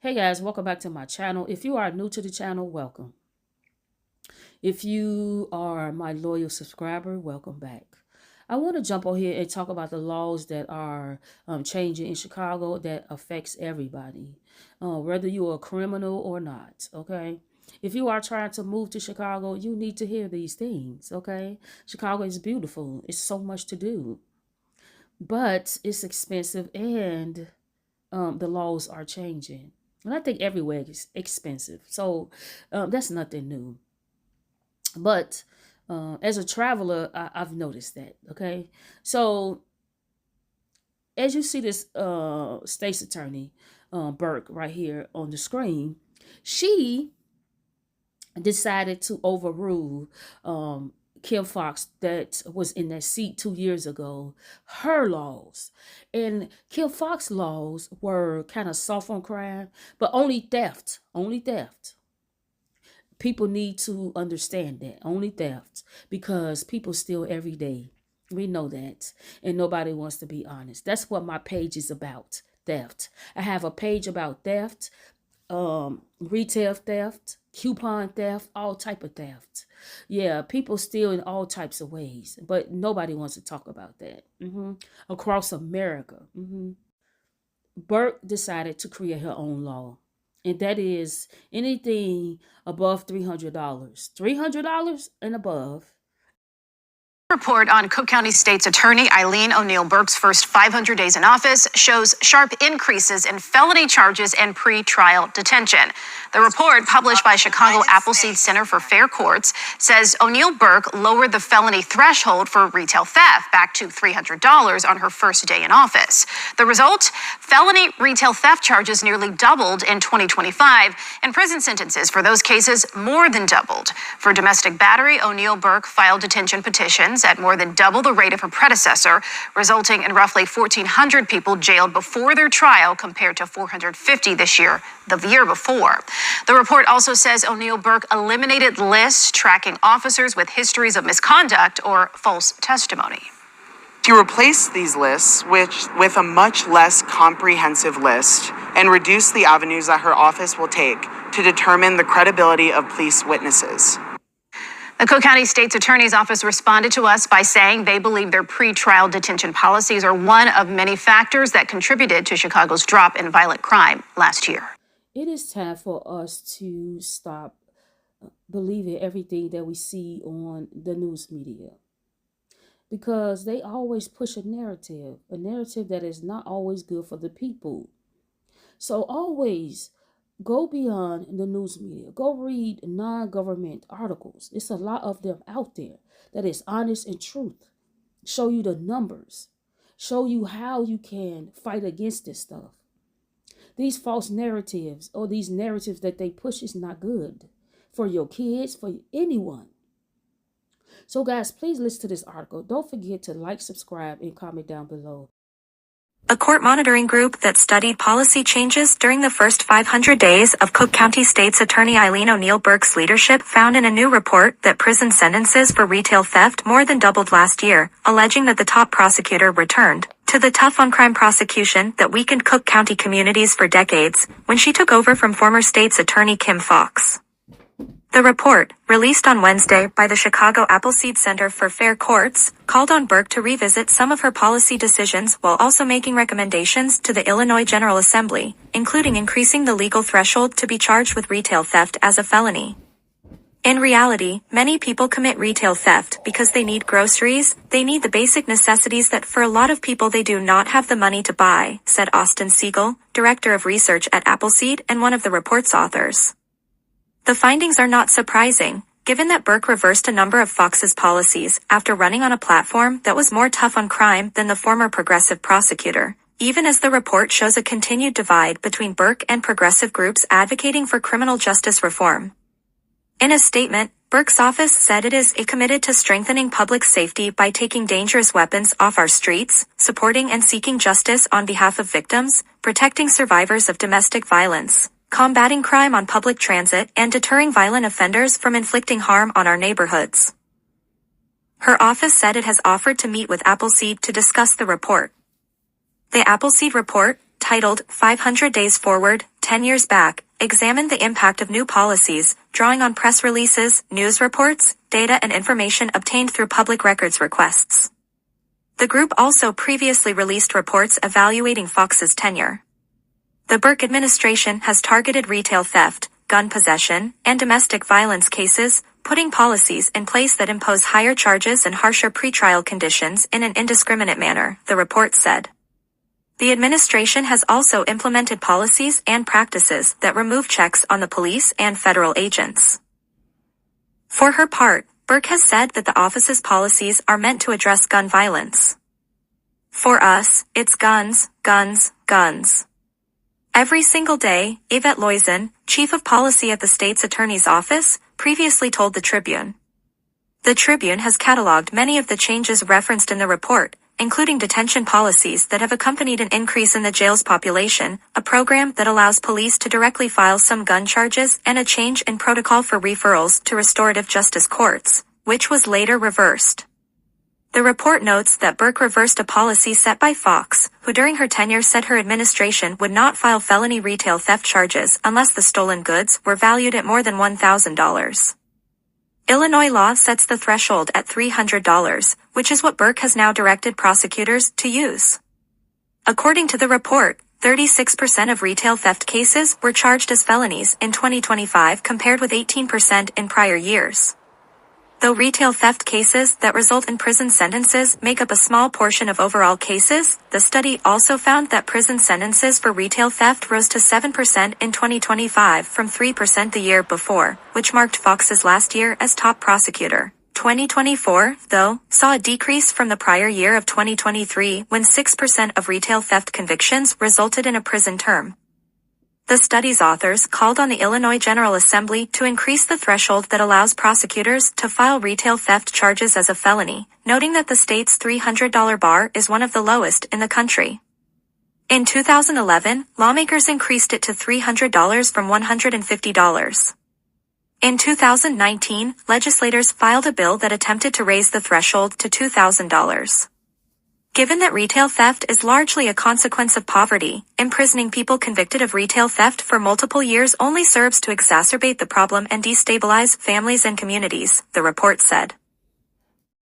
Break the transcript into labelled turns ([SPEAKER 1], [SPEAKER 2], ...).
[SPEAKER 1] Hey guys, welcome back to my channel. If you are new to the channel, welcome. If you are my loyal subscriber, welcome back. I want to jump on here and talk about the laws that are changing in Chicago that affects everybody, whether you're a criminal or not, okay? If you are trying to move to Chicago, you need to hear these things, okay? Chicago is beautiful. It's so much to do, but it's expensive and the laws are changing. And I think everywhere is expensive. So that's nothing new. But as a traveler, I've noticed that. Okay. So as you see this state's attorney, Burke, right here on the screen, she decided to overrule Kim Foxx that was in that seat 2 years ago, her laws. And Kim Foxx laws were kind of soft on crime, but only theft, only theft. People need to understand that, only theft, because people steal every day. We know that, and nobody wants to be honest. That's what my page is about, theft. I have a page about theft, retail theft, coupon theft, all type of theft. Yeah, people steal in all types of ways, but nobody wants to talk about that. Across America, Burke decided to create her own law, and that is anything above $300, $300 and above.
[SPEAKER 2] Report on Cook County State's Attorney Eileen O'Neill Burke's first 500 days in office shows sharp increases in felony charges and pre-trial detention. The report, published by Chicago Appleseed Center for Fair Courts, says O'Neill Burke lowered the felony threshold for retail theft back to $300 on her first day in office. The result? Felony retail theft charges nearly doubled in 2025, and prison sentences for those cases more than doubled. For domestic battery, O'Neill Burke filed detention petitions at more than double the rate of her predecessor, resulting in roughly 1,400 people jailed before their trial compared to 450 this year, the year before. The report also says O'Neill Burke eliminated lists tracking officers with histories of misconduct or false testimony.
[SPEAKER 3] To replace these lists with a much less comprehensive list and reduce the avenues that her office will take to determine the credibility of police witnesses.
[SPEAKER 2] The Cook County State's Attorney's Office responded to us by saying they believe their pre-trial detention policies are one of many factors that contributed to Chicago's drop in violent crime last year.
[SPEAKER 1] It is time for us to stop believing everything that we see on the news media, because they always push a narrative that is not always good for the people. So always go beyond the news media. Go read non-government articles. It's a lot of them out there that is honest and truth. Show you the numbers. Show you how you can fight against this stuff. These false narratives, or these narratives that they push, is not good for your kids, for anyone. So guys, please listen to this article. Don't forget to like, subscribe, and comment down below.
[SPEAKER 4] A court monitoring group that studied policy changes during the first 500 days of Cook County State's Attorney Eileen O'Neill Burke's leadership found in a new report that prison sentences for retail theft more than doubled last year, alleging that the top prosecutor returned to the tough-on-crime prosecution that weakened Cook County communities for decades when she took over from former state's attorney Kim Foxx. The report, released on Wednesday by the Chicago Appleseed Center for Fair Courts, called on Burke to revisit some of her policy decisions while also making recommendations to the Illinois General Assembly, including increasing the legal threshold to be charged with retail theft as a felony. In reality, many people commit retail theft because they need groceries, they need the basic necessities that for a lot of people they do not have the money to buy, said Austin Siegel, director of research at Appleseed and one of the report's authors. The findings are not surprising, given that Burke reversed a number of Fox's policies after running on a platform that was more tough on crime than the former progressive prosecutor, even as the report shows a continued divide between Burke and progressive groups advocating for criminal justice reform. In a statement, Burke's office said it is committed to strengthening public safety by taking dangerous weapons off our streets, supporting and seeking justice on behalf of victims, protecting survivors of domestic violence, combating crime on public transit, and deterring violent offenders from inflicting harm on our neighborhoods. Her office said it has offered to meet with Appleseed to discuss the report. The Appleseed report, titled 500 Days Forward, 10 years back, examined the impact of new policies, drawing on press releases, news reports, data and information obtained through public records requests. The group also previously released reports evaluating Fox's tenure. The Burke administration has targeted retail theft, gun possession, and domestic violence cases, putting policies in place that impose higher charges and harsher pretrial conditions in an indiscriminate manner, the report said. The administration has also implemented policies and practices that remove checks on the police and federal agents. For her part, Burke has said that the office's policies are meant to address gun violence. For us, it's guns, guns, guns. Every single day, Yvette Loizon, chief of policy at the state's attorney's office, previously told the Tribune. The Tribune has cataloged many of the changes referenced in the report, including detention policies that have accompanied an increase in the jail's population, a program that allows police to directly file some gun charges, and a change in protocol for referrals to restorative justice courts, which was later reversed. The report notes that Burke reversed a policy set by Fox, who during her tenure said her administration would not file felony retail theft charges unless the stolen goods were valued at more than $1,000. Illinois law sets the threshold at $300, which is what Burke has now directed prosecutors to use. According to the report, 36% of retail theft cases were charged as felonies in 2025 compared with 18% in prior years. Though retail theft cases that result in prison sentences make up a small portion of overall cases, the study also found that prison sentences for retail theft rose to 7% in 2025 from 3% the year before, which marked Fox's last year as top prosecutor. 2024, though, saw a decrease from the prior year of 2023 when 6% of retail theft convictions resulted in a prison term. The study's authors called on the Illinois General Assembly to increase the threshold that allows prosecutors to file retail theft charges as a felony, noting that the state's $300 bar is one of the lowest in the country. In 2011, lawmakers increased it to $300 from $150. In 2019, legislators filed a bill that attempted to raise the threshold to $2,000. Given that retail theft is largely a consequence of poverty, imprisoning people convicted of retail theft for multiple years only serves to exacerbate the problem and destabilize families and communities, the report said.